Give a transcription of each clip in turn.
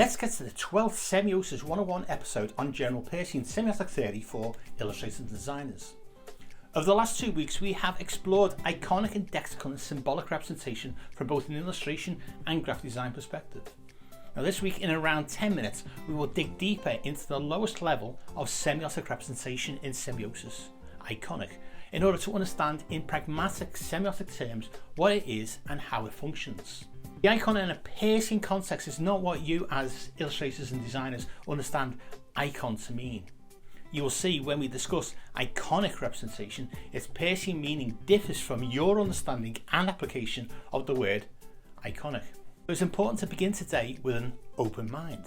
Let's get to the 12th Semiosis 101 episode on general Peircean semiotic theory for illustrators and designers. Over the last 2 weeks we have explored iconic, indexical and symbolic representation from both an illustration and graphic design perspective. Now this week, in around 10 minutes, we will dig deeper into the lowest level of semiotic representation in semiosis, iconic, in order to understand in pragmatic semiotic terms what it is and how it functions. The icon in a Peircean context is not what you as illustrators and designers understand icon to mean. You will see when we discuss iconic representation, its Peircean meaning differs from your understanding and application of the word iconic. It's important to begin today with an open mind.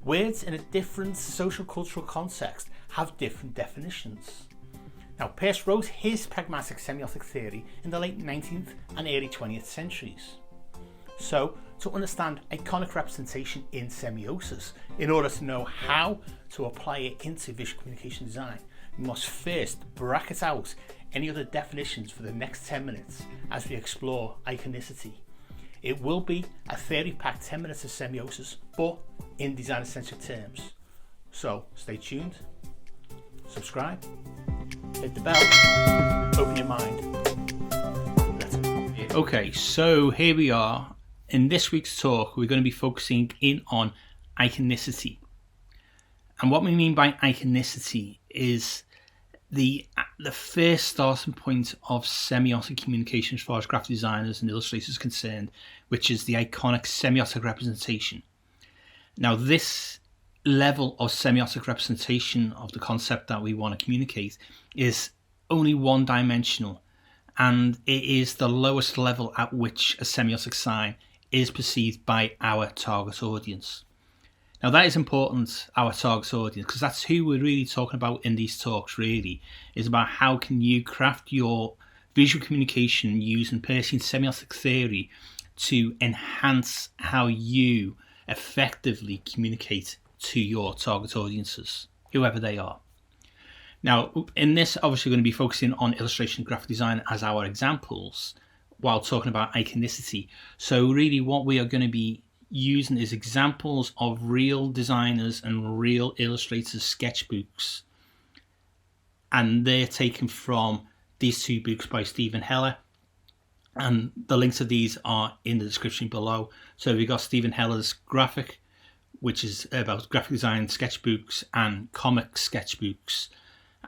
Words in a different social cultural context have different definitions. Now, Peirce wrote his pragmatic semiotic theory in the late 19th and early 20th centuries. So, to understand iconic representation in semiosis, in order to know how to apply it into visual communication design, we must first bracket out any other definitions for the next 10 minutes as we explore iconicity. It will be a theory-packed 10 minutes of semiosis, but in design-centric terms. So, stay tuned, subscribe, hit the bell, open your mind. Let's go. Okay, so here we are. In this week's talk, we're going to be focusing in on iconicity. And what we mean by iconicity is the first starting point of semiotic communication as far as graphic designers and illustrators are concerned, which is the iconic semiotic representation. Now, this level of semiotic representation of the concept that we want to communicate is only one-dimensional, and it is the lowest level at which a semiotic sign is perceived by our target audience. Now that is important, our target audience, because that's who we're really talking about in these talks, really, is about how can you craft your visual communication using Peircean semiotic theory to enhance how you effectively communicate to your target audiences, whoever they are. Now, in this, obviously, we're going to be focusing on illustration and graphic design as our examples, while talking about iconicity. So really what we are going to be using is examples of real designers and real illustrators' sketchbooks. And they're taken from these two books by Stephen Heller. And the links of these are in the description below. So we've got Stephen Heller's graphic, which is about graphic design sketchbooks and comic sketchbooks.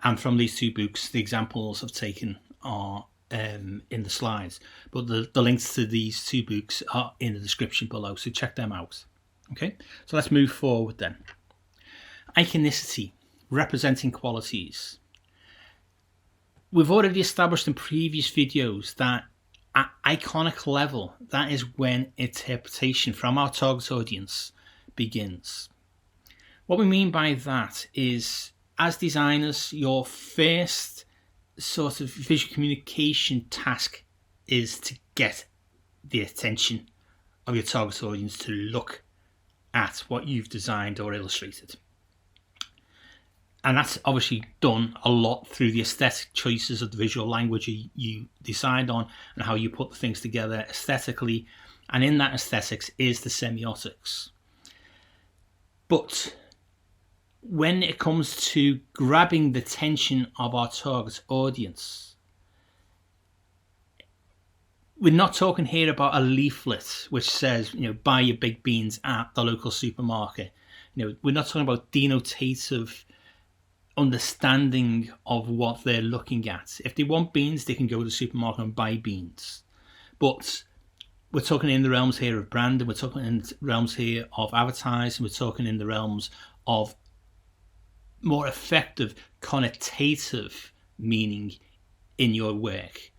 And from these two books, the examples I've taken are in the slides, but the links to these two books are in the description below, so check them out. Okay, so let's move forward then. Iconicity, representing qualities. We've already established in previous videos that at iconic level, that is when interpretation from our target audience begins. What we mean by that is, as designers, your first sort of visual communication task is to get the attention of your target audience to look at what you've designed or illustrated. And that's obviously done a lot through the aesthetic choices of the visual language you decide on and how you put the things together aesthetically. And in that aesthetics is the semiotics. But when it comes to grabbing the attention of our target audience, we're not talking here about a leaflet which says, buy your big beans at the local supermarket. We're not talking about denotative understanding of what they're looking at. If they want beans, they can go to the supermarket and buy beans. But we're talking in the realms here of branding, we're talking in the realms here of advertising, we're talking in the realms of more effective connotative meaning in your work,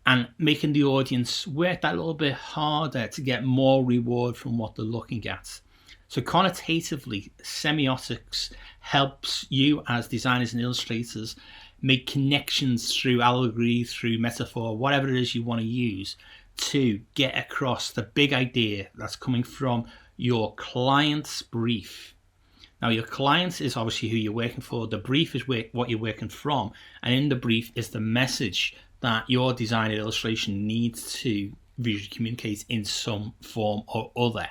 and making the audience work that little bit harder to get more reward from what they're looking at. So connotatively, semiotics helps you as designers and illustrators make connections through allegory, through metaphor, whatever it is you want to use to get across the big idea that's coming from your client's brief. Now, your client is obviously who you're working for. The brief is what you're working from. And in the brief is the message that your design and illustration needs to visually communicate in some form or other.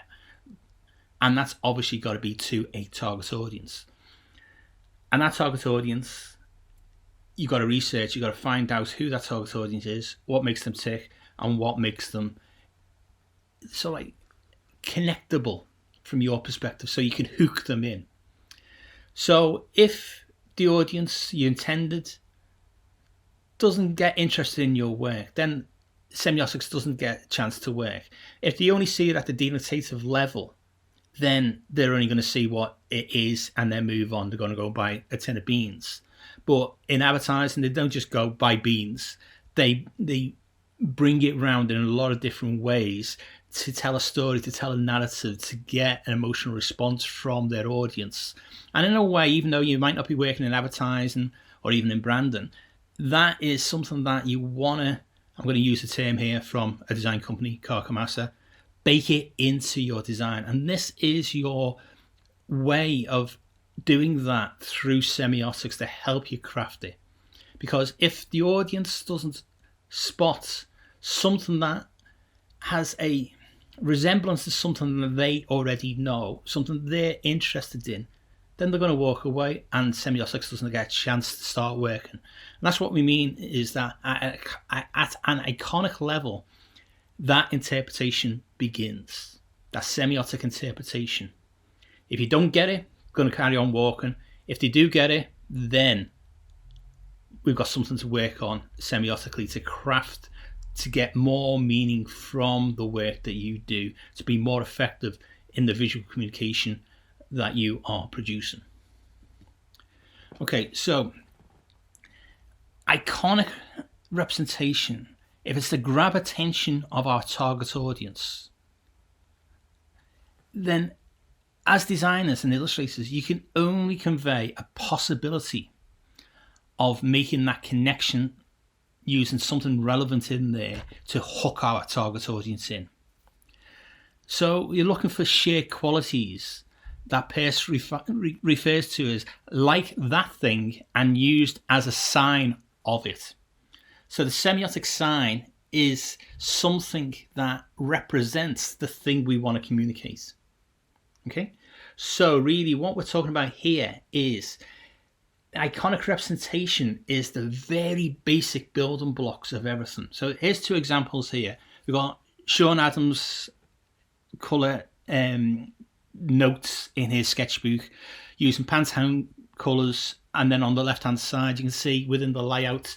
And that's obviously got to be to a target audience. And that target audience, you've got to research, you've got to find out who that target audience is, what makes them tick, and what makes them so like connectable from your perspective, so you can hook them in. So if the audience you intended doesn't get interested in your work, then semiotics doesn't get a chance to work. If they only see it at the denotative level, then they're only going to see what it is and then move on. They're going to go buy a tin of beans. But in advertising, they don't just go buy beans. They bring it around in a lot of different ways to tell a story, to tell a narrative, to get an emotional response from their audience. And in a way, even though you might not be working in advertising or even in branding, that is something that you want to, I'm going to use a term here from a design company, Carcamasa, bake it into your design. And this is your way of doing that through semiotics to help you craft it. Because if the audience doesn't spot something that has a resemblance to something that they already know, something they're interested in, then they're going to walk away and semiotics doesn't get a chance to start working. And that's what we mean, is that at an iconic level, that interpretation begins. That semiotic interpretation. If you don't get it, going to carry on walking. If they do get it, then we've got something to work on semiotically to craft, to get more meaning from the work that you do, to be more effective in the visual communication that you are producing. Okay, so iconic representation, if it's to grab attention of our target audience, then as designers and illustrators, you can only convey a possibility of making that connection using something relevant in there to hook our target audience in. So you're looking for shared qualities that Peirce refers to as like that thing and used as a sign of it. So the semiotic sign is something that represents the thing we want to communicate. Okay, so really what we're talking about here is iconic representation is the very basic building blocks of everything. So here's two examples here. We've got Sean Adams' colour notes in his sketchbook using Pantone colours, and then on the left hand side you can see within the layout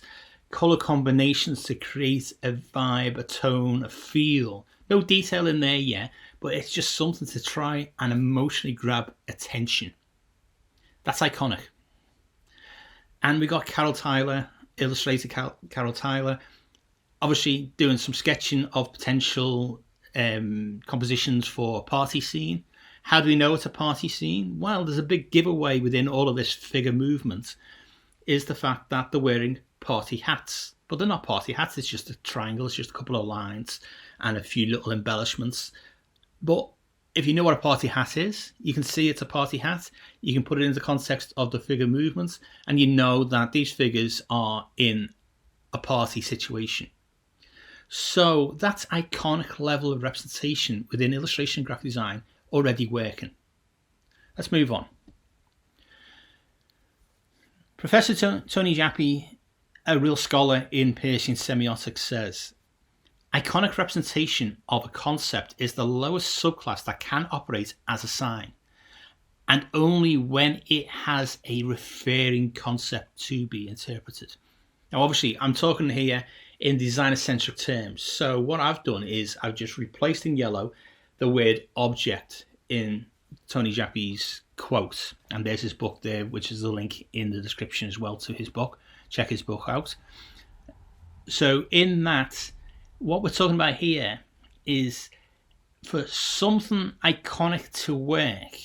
colour combinations to create a vibe, a tone, a feel. No detail in there yet, but it's just something to try and emotionally grab attention. That's iconic. And we got Carol Tyler, illustrator Carol Tyler, obviously doing some sketching of potential compositions for a party scene. How do we know it's a party scene? Well, there's a big giveaway within all of this figure movement, is the fact that they're wearing party hats. But they're not party hats, it's just a triangle, it's just a couple of lines and a few little embellishments. But if you know what a party hat is, you can see it's a party hat. You can put it into the context of the figure movements, and you know that these figures are in a party situation. So that's iconic level of representation within illustration and graphic design already working. Let's move on. Professor Tony Jappi, a real scholar in Peircean semiotics, says, iconic representation of a concept is the lowest subclass that can operate as a sign, and only when it has a referring concept to be interpreted. Now, obviously, I'm talking here in designer-centric terms. So what I've done is I've just replaced in yellow the word object in Tony Jappi's quote. And there's his book there, which is the link in the description as well to his book. Check his book out. So in that, what we're talking about here is for something iconic to work,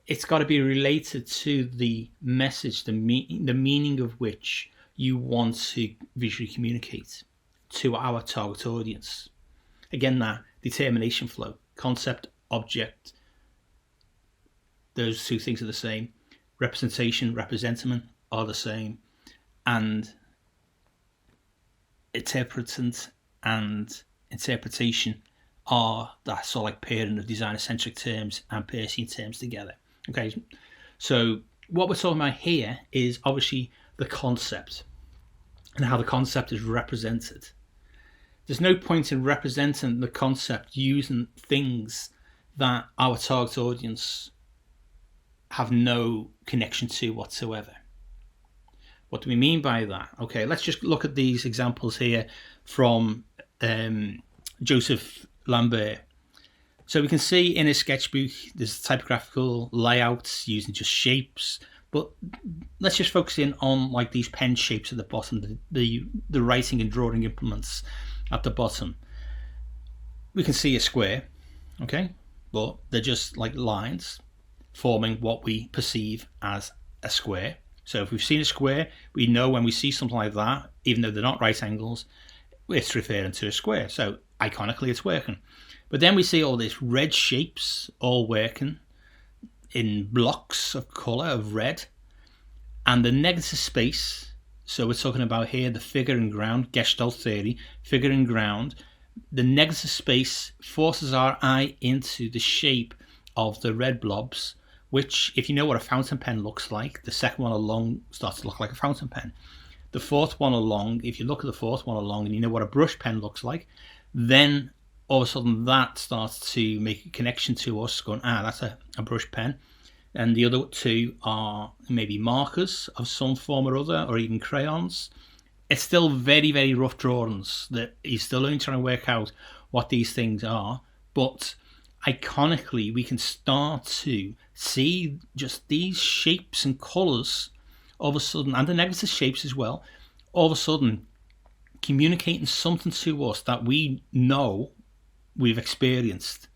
it's got to be related to the message, the meaning of which you want to visually communicate to our target audience. Again, that determination flow, concept, object, those two things are the same. Representation, representation are the same. And interpretant and interpretation are that sort of like pairing of designer-centric terms and Peircean terms together. Okay, so what we're talking about here is obviously the concept and how the concept is represented. There's no point in representing the concept using things that our target audience have no connection to whatsoever. What do we mean by that? Okay, let's just look at these examples here from Joseph Lambert. So we can see in his sketchbook there's typographical layouts using just shapes, but let's just focus in on like these pen shapes at the bottom, the writing and drawing implements at the bottom. We can see a square, okay, but they're just like lines forming what we perceive as a square. So if we've seen a square, we know when we see something like that, even though they're not right angles, it's referring to a square. So iconically it's working. But then we see all these red shapes all working in blocks of colour of red, and the negative space. So we're talking about here the figure and ground, Gestalt theory, figure and ground. The negative space forces our eye into the shape of the red blobs, which, if you know what a fountain pen looks like, the second one along starts to look like a fountain pen. The fourth one along, if you look at the fourth one along and you know what a brush pen looks like, then all of a sudden that starts to make a connection to us going, that's a brush pen. And the other two are maybe markers of some form or other, or even crayons. It's still very, very rough drawings that he's still only trying to work out what these things are. But iconically, we can start to see just these shapes and colours all of a sudden, and the negative shapes as well, all of a sudden communicating something to us that we know we've experienced.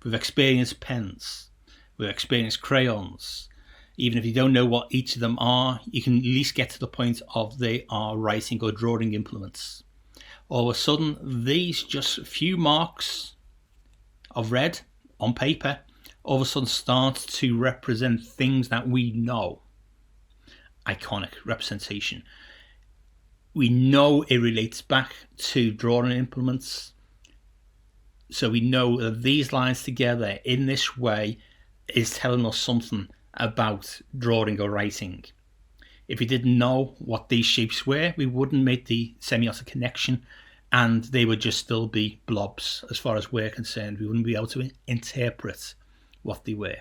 We've experienced pens. We've experienced crayons. Even if you don't know what each of them are, you can at least get to the point of they are writing or drawing implements. All of a sudden, these just few marks of red on paper all of a sudden start to represent things that we know. Iconic representation. We know it relates back to drawing implements. So we know that these lines together in this way is telling us something about drawing or writing. If we didn't know what these shapes were, we wouldn't make the semiotic connection, and they would just still be blobs as far as we're concerned. We wouldn't be able to interpret what they were.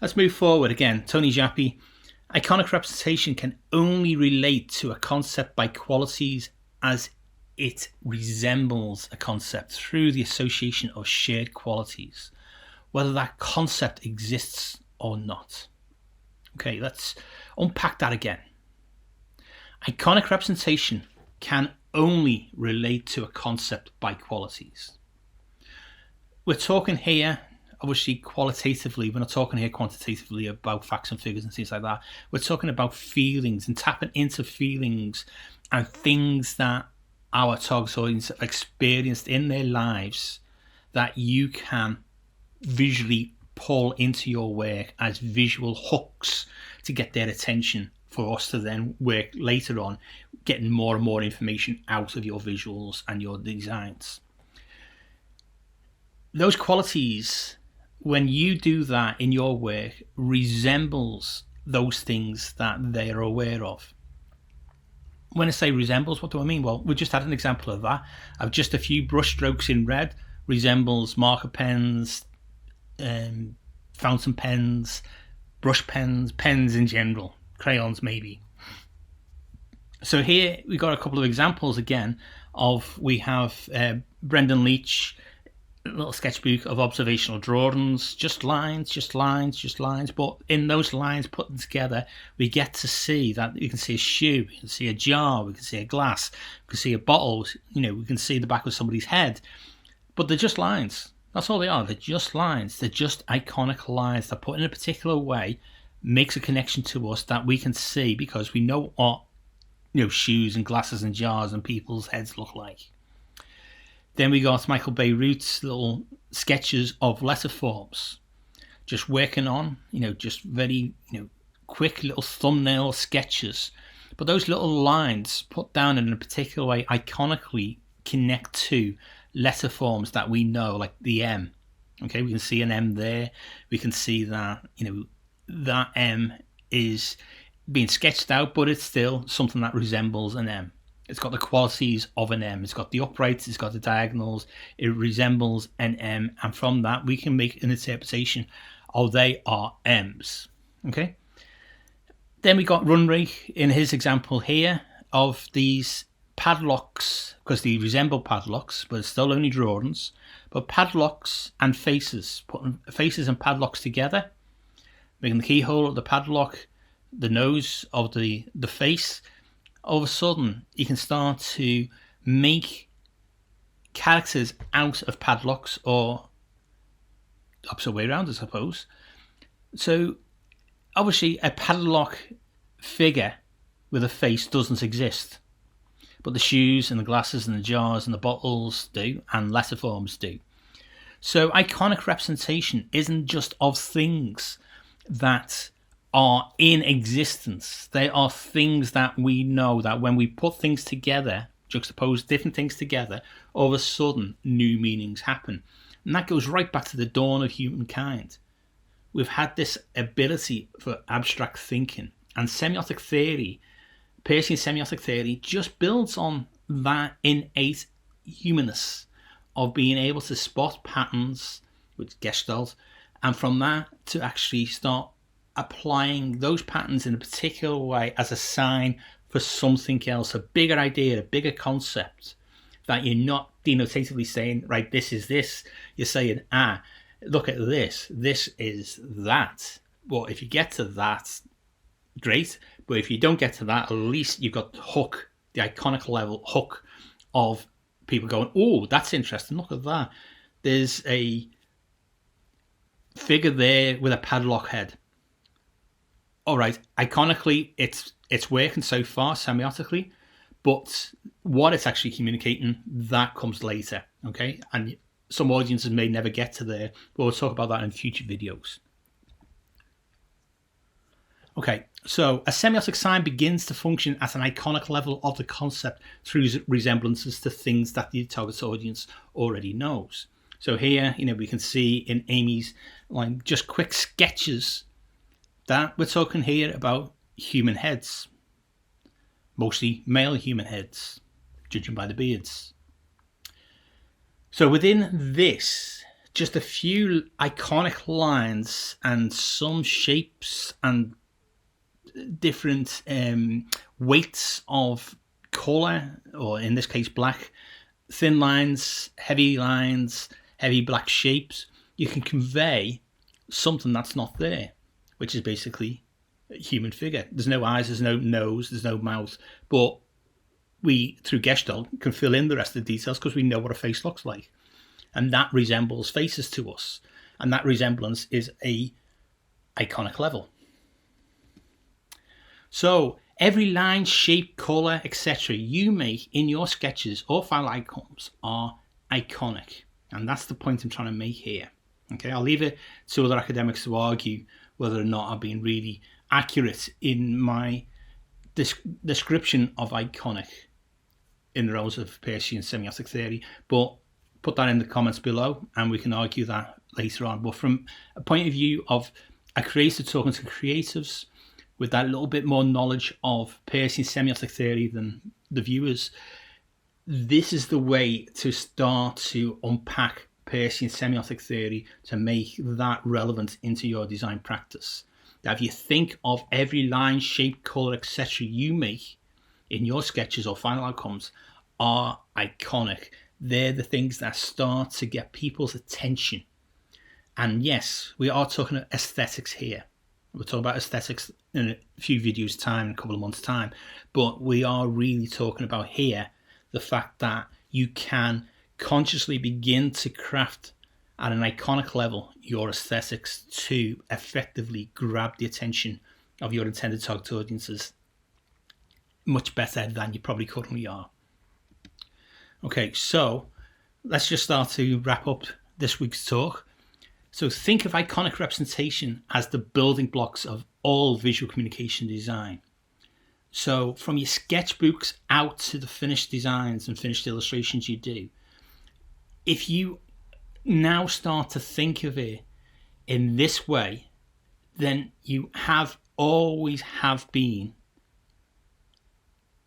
Let's move forward again. Tony Jappi. Iconic representation can only relate to a concept by qualities as it resembles a concept through the association of shared qualities, whether that concept exists or not. Okay, let's unpack that again. Iconic representation can only relate to a concept by qualities. We're talking here, obviously qualitatively, we're not talking here quantitatively about facts and figures and things like that. We're talking about feelings and tapping into feelings and things that our target audience have experienced in their lives that you can visually pull into your work as visual hooks to get their attention for us to then work later on getting more and more information out of your visuals and your designs. Those qualities, when you do that in your work, resembles those things that they are aware of. When I say resembles, what do I mean? Well, we just had an example of that, of just a few brush strokes in red resembles marker pens, fountain pens, brush pens, pens in general, crayons maybe. So here we've got a couple of examples again of, we have Brendan Leach, a little sketchbook of observational drawings, just lines, but in those lines put them together, we get to see that we can see a shoe, we can see a jar, we can see a glass, we can see a bottle, we can see the back of somebody's head, but they're just lines. That's all they are. They're just lines. They're just iconic lines that put in a particular way makes a connection to us that we can see because we know what shoes and glasses and jars and people's heads look like. Then we got Michael Beirut's little sketches of letter forms, just working on, just very, quick little thumbnail sketches. But those little lines put down in a particular way iconically connect to letter forms that we know, like the M. Okay, we can see an M there. We can see that, that M is being sketched out, but it's still something that resembles an M. It's got the qualities of an M. It's got the uprights, it's got the diagonals. It resembles an M, and from that we can make an interpretation. Oh, they are M's. Okay. Then we got Runray in his example here of these padlocks, because they resemble padlocks, but it's still only drawings. But padlocks and faces, putting faces and padlocks together, making the keyhole of the padlock, the nose of the face. All of a sudden, you can start to make characters out of padlocks, or opposite way around, I suppose. So, obviously, a padlock figure with a face doesn't exist, but the shoes and the glasses and the jars and the bottles do, and letter forms do. So, iconic representation isn't just of things that are in existence. They are things that we know that when we put things together, juxtapose different things together, all of a sudden new meanings happen. And that goes right back to the dawn of humankind. We've had this ability for abstract thinking, and semiotic theory, Peircean semiotic theory, just builds on that innate humanness of being able to spot patterns with Gestalt, and from that to actually start applying those patterns in a particular way as a sign for something else, a bigger idea, a bigger concept, that you're not denotatively saying, right, this is this. You're saying, look at this. This is that. Well, if you get to that, great. But if you don't get to that, at least you've got the hook, the iconic level hook of people going, oh, that's interesting. Look at that. There's a figure there with a padlock head. All right, iconically, it's working so far semiotically, but what it's actually communicating, that comes later, okay? And some audiences may never get to there, but we'll talk about that in future videos. Okay, so a semiotic sign begins to function at an iconic level of the concept through resemblances to things that the target audience already knows. So here, we can see in Amy's line, just quick sketches that we're talking here about human heads, mostly male human heads, judging by the beards. So within this, just a few iconic lines and some shapes and different weights of colour, or in this case black, thin lines, heavy black shapes, you can convey something that's not there, which is basically a human figure. There's no eyes, there's no nose, there's no mouth, but we, through Gestalt, can fill in the rest of the details because we know what a face looks like. And that resembles faces to us. And that resemblance is a iconic level. So every line, shape, colour, etc. you make in your sketches or file icons are iconic. And that's the point I'm trying to make here. Okay, I'll leave it to other academics to argue whether or not I've been really accurate in my description of iconic in the roles of Peircean semiotic theory, but put that in the comments below and we can argue that later on. But from a point of view of a creator talking to creatives with that little bit more knowledge of Peircean semiotic theory than the viewers, this is the way to start to unpack Peircean semiotic theory to make that relevant into your design practice. That if you think of every line, shape, colour, etc. you make in your sketches or final outcomes are iconic. They're the things that start to get people's attention. And yes, we are talking about aesthetics here. We'll talk about aesthetics in a few videos time, in a couple of months time. But we are really talking about here the fact that you can consciously begin to craft at an iconic level your aesthetics to effectively grab the attention of your intended target audiences much better than you probably currently are. Okay, so let's just start to wrap up this week's talk. So think of iconic representation as the building blocks of all visual communication design. So from your sketchbooks out to the finished designs and finished illustrations you do, if you now start to think of it in this way, then you always have been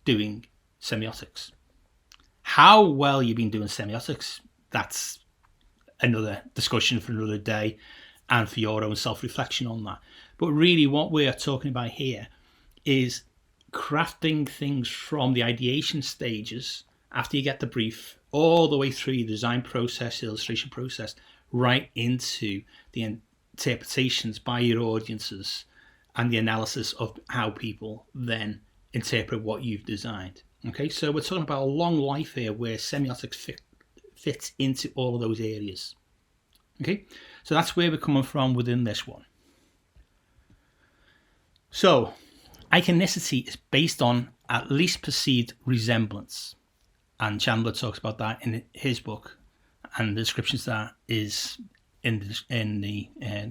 doing semiotics. How well you've been doing semiotics, that's another discussion for another day and for your own self-reflection on that. But really what we are talking about here is crafting things from the ideation stages after you get the brief all the way through your design process, illustration process, right into the interpretations by your audiences and the analysis of how people then interpret what you've designed. Okay, so we're talking about a long life here where semiotics fits into all of those areas. Okay, so that's where we're coming from within this one. So iconicity is based on at least perceived resemblance, and Chandler talks about that in his book, and the descriptions that is in the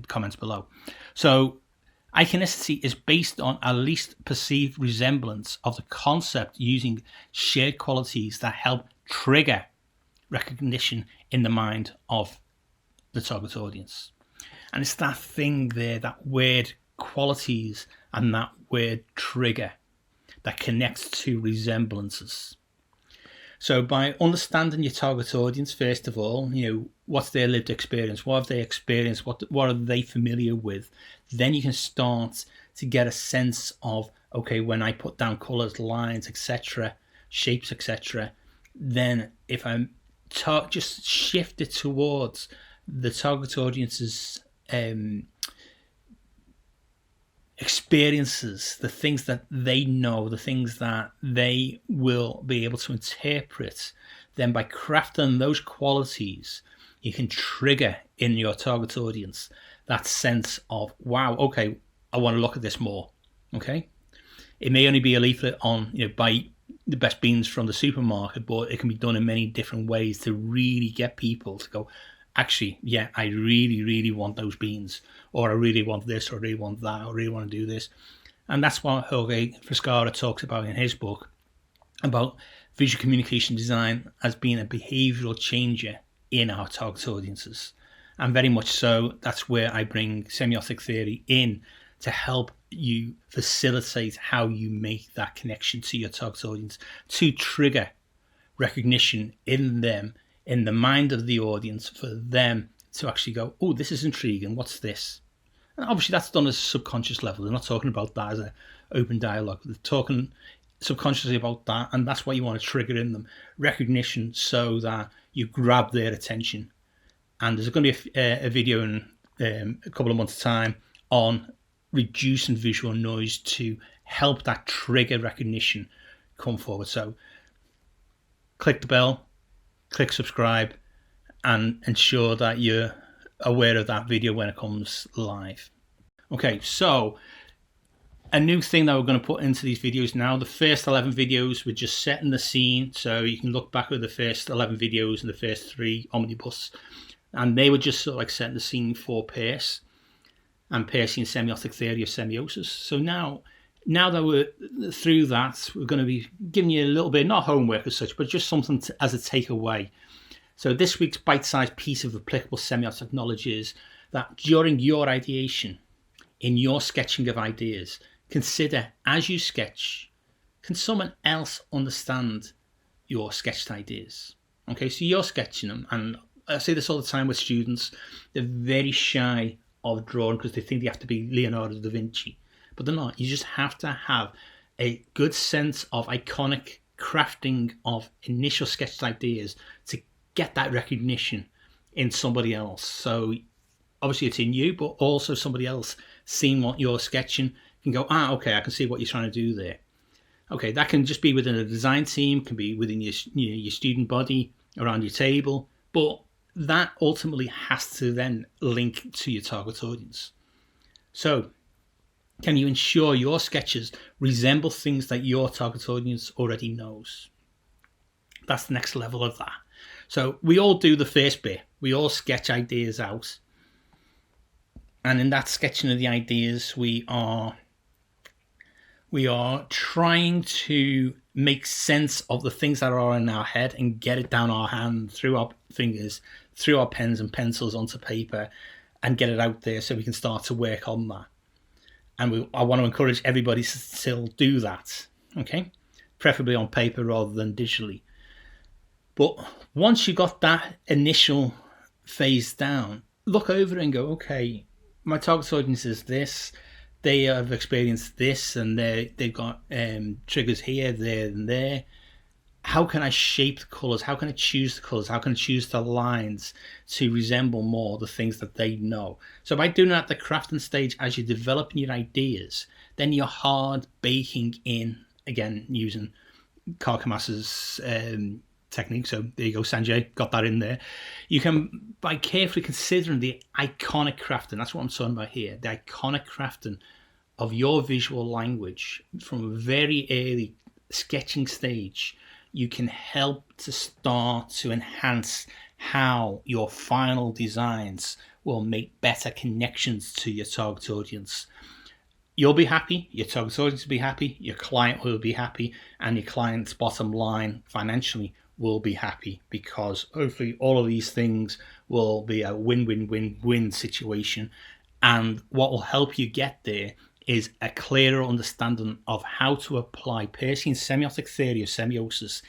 comments below. So iconicity is based on at least perceived resemblance of the concept using shared qualities that help trigger recognition in the mind of the target audience. And it's that thing there, that word qualities and that word trigger that connects to resemblances. So by understanding your target audience, first of all, what's their lived experience, what have they experienced, what are they familiar with, then you can start to get a sense of, okay, when I put down colors, lines, etc., shapes, etc., then if I'm just shift it towards the target audience's experiences, the things that they know, the things that they will be able to interpret, then by crafting those qualities, you can trigger in your target audience that sense of, wow, okay, I want to look at this more. Okay, it may only be a leaflet on, buy the best beans from the supermarket, but it can be done in many different ways to really get people to go, actually, yeah, I really, really want those beans, or I really want this, or I really want that, or I really want to do this. And that's what Jorge Frescara talks about in his book, about visual communication design as being a behavioral changer in our target audiences. And very much so, that's where I bring semiotic theory in to help you facilitate how you make that connection to your target audience, to trigger recognition in them, in the mind of the audience, for them to actually go, oh, this is intriguing, what's this? And obviously that's done at a subconscious level. They're not talking about that as an open dialogue. They're talking subconsciously about that, and that's what you want to trigger in them, recognition, so that you grab their attention. And there's going to be a video in a couple of months' time on reducing visual noise to help that trigger recognition come forward. So click the bell, click subscribe, and ensure that you're aware of that video when it comes live. Okay, so a new thing that we're going to put into these videos now, the first 11 videos, we're just setting the scene. So you can look back at the first 11 videos and the first 3 omnibus, and they were just sort of like setting the scene for Peirce and Peircean semiotic theory of semiosis. So now that we're through that, we're going to be giving you a little bit, not homework as such, but just something as a takeaway. So this week's bite-sized piece of applicable semiotic knowledge is that during your ideation, in your sketching of ideas, consider as you sketch, can someone else understand your sketched ideas? Okay, so you're sketching them, and I say this all the time with students, they're very shy of drawing because they think they have to be Leonardo da Vinci, but they're not. You just have to have a good sense of iconic crafting of initial sketched ideas to get that recognition in somebody else. So obviously it's in you, but also somebody else seeing what you're sketching can go, okay, I can see what you're trying to do there. Okay, that can just be within a design team, can be within your student body, around your table, but that ultimately has to then link to your target audience. So can you ensure your sketches resemble things that your target audience already knows? That's the next level of that. So we all do the first bit. We all sketch ideas out. And in that sketching of the ideas, we are trying to make sense of the things that are in our head and get it down our hand, through our fingers, through our pens and pencils onto paper, and get it out there so we can start to work on that. And I want to encourage everybody to still do that, okay? Preferably on paper rather than digitally. But once you got that initial phase down, look over it and go, okay, my target audience is this. They have experienced this, and they've got triggers here, there, and there. How can I shape the colours? How can I choose the colours? How can I choose the lines to resemble more the things that they know? So by doing that at the crafting stage, as you're developing your ideas, then you're hard baking in, again, using Karkamas's technique. So there you go, Sanjay, got that in there. You can, by carefully considering the iconic crafting, that's what I'm talking about here, the iconic crafting of your visual language from a very early sketching stage, you can help to start to enhance how your final designs will make better connections to your target audience. You'll be happy, your target audience will be happy, your client will be happy, and your client's bottom line financially will be happy, because hopefully all of these things will be a win-win-win-win situation. And what will help you get there is a clearer understanding of how to apply Peircean semiotic theory of semiosis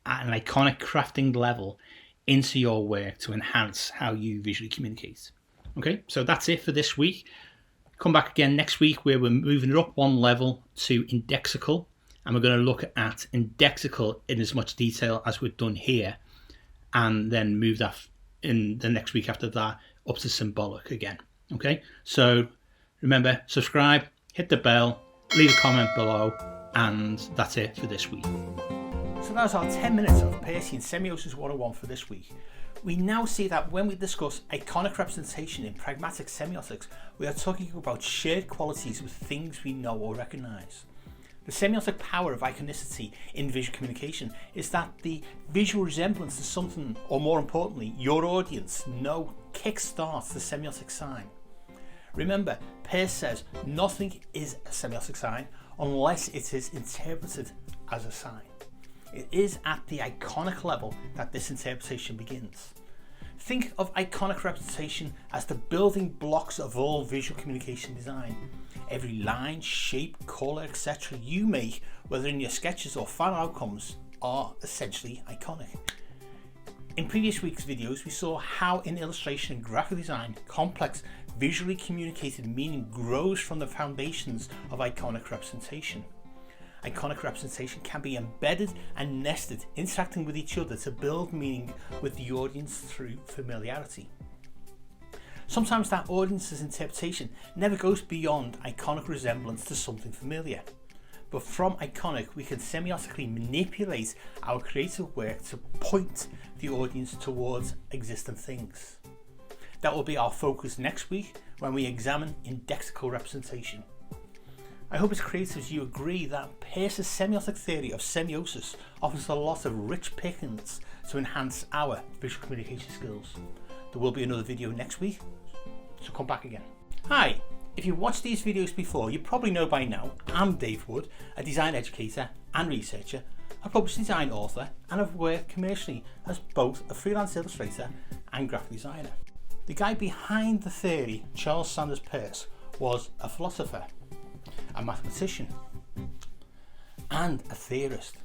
at an iconic crafting level into your work to enhance how you visually communicate. Okay, so that's it for this week. Come back again next week where we're moving it up one level to indexical, and we're going to look at indexical in as much detail as we've done here, and then move that in the next week after that up to symbolic again. Okay, so remember, subscribe, hit the bell, leave a comment below, and that's it for this week. So that was our 10 minutes of Peircean Semiosis 101 for this week. We now see that when we discuss iconic representation in pragmatic semiotics, we are talking about shared qualities with things we know or recognise. The semiotic power of iconicity in visual communication is that the visual resemblance to something, or more importantly, your audience know, kickstarts the semiotic sign. Remember, Peirce says nothing is a semiotic sign unless it is interpreted as a sign. It is at the iconic level that this interpretation begins. Think of iconic representation as the building blocks of all visual communication design. Every line, shape, colour, etc. you make, whether in your sketches or final outcomes, are essentially iconic. In previous week's videos, we saw how in illustration and graphic design, complex visually communicated meaning grows from the foundations of iconic representation. Iconic representation can be embedded and nested, interacting with each other to build meaning with the audience through familiarity. Sometimes that audience's interpretation never goes beyond iconic resemblance to something familiar. But from iconic, we can semiotically manipulate our creative work to point the audience towards existing things. That will be our focus next week when we examine indexical representation. I hope as creatives you agree that Peirce's semiotic theory of semiosis offers a lot of rich pickings to enhance our visual communication skills. There will be another video next week, so come back again. Hi, if you've watched these videos before, you probably know by now I'm Dave Wood, a design educator and researcher, a published design author, and I've worked commercially as both a freelance illustrator and graphic designer. The guy behind the theory, Charles Sanders Peirce, was a philosopher, a mathematician, and a theorist,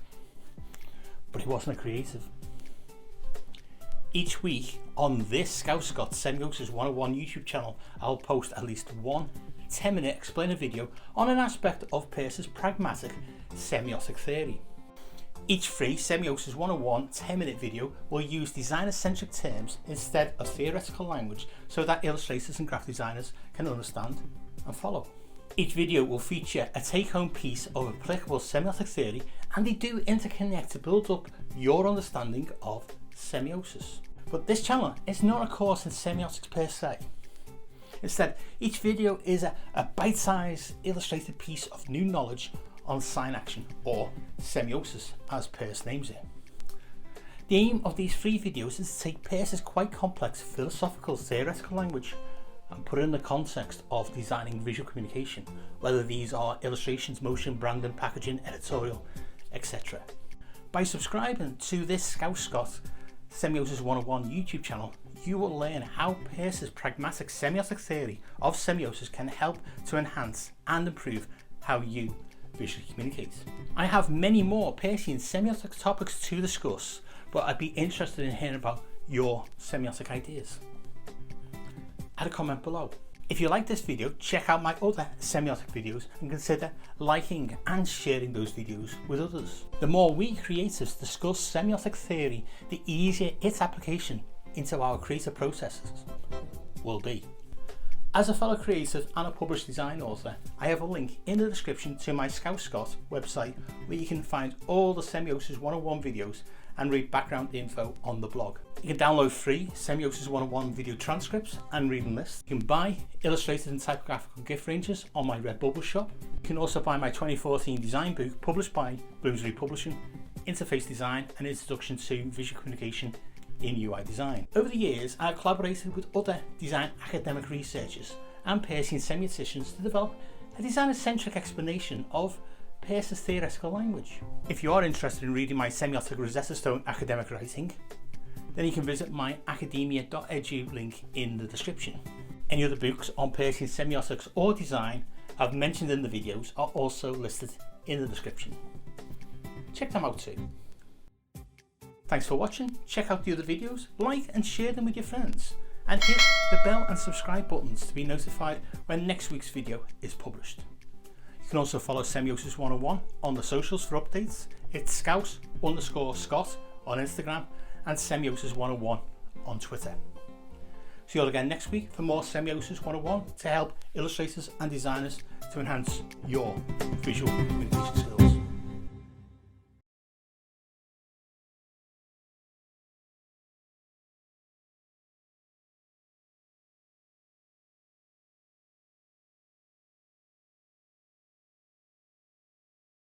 but he wasn't a creative. Each week on this Scouse-Scot Semiosis 101 YouTube channel, I'll post at least one 10-minute explainer video on an aspect of Peirce's pragmatic semiotic theory. Each free Semiosis 101 10-minute video will use designer-centric terms instead of theoretical language so that illustrators and graphic designers can understand and follow. Each video will feature a take-home piece of applicable semiotic theory, and they do interconnect to build up your understanding of semiosis. But this channel is not a course in semiotics per se. Instead, each video is a bite-sized illustrated piece of new knowledge on sign action, or semiosis as Peirce names it. The aim of these free videos is to take Peirce's quite complex philosophical theoretical language and put it in the context of designing visual communication, whether these are illustrations, motion, branding, packaging, editorial, etc. By subscribing to this Scouse-Scot Semiosis 101 YouTube channel, you will learn how Peirce's pragmatic semiotic theory of semiosis can help to enhance and improve how you visually communicate. I have many more Peircean semiotic topics to discuss, but I'd be interested in hearing about your semiotic ideas. Add a comment below. If you like this video, check out my other semiotic videos and consider liking and sharing those videos with others. The more we creatives discuss semiotic theory, the easier its application into our creative processes will be. As a fellow creative and a published design author, I have a link in the description to my Scouse-Scot website where you can find all the Semiosis 101 videos and read background info on the blog. You can download free Semiosis 101 video transcripts and reading lists. You can buy illustrated and typographical gift ranges on my Redbubble shop. You can also buy my 2014 design book published by Bloomsbury Publishing, Interface Design and Introduction to Visual Communication in UI Design. Over the years, I have collaborated with other design academic researchers and Peircean semioticians to develop a designer-centric explanation of Peirce's theoretical language. If you are interested in reading my semiotic Rosetta Stone academic writing, then you can visit my academia.edu link in the description. Any other books on Peircean semiotics or design I've mentioned in the videos are also listed in the description. Check them out too. Thanks for watching. Check out the other videos, like and share them with your friends, and hit the bell and subscribe buttons to be notified when next week's video is published. You can also follow Semiosis 101 on the socials for updates. It's Scouse_Scot on Instagram and Semiosis 101 on Twitter. See you all again next week for more Semiosis 101 to help illustrators and designers to enhance your visual communication skills.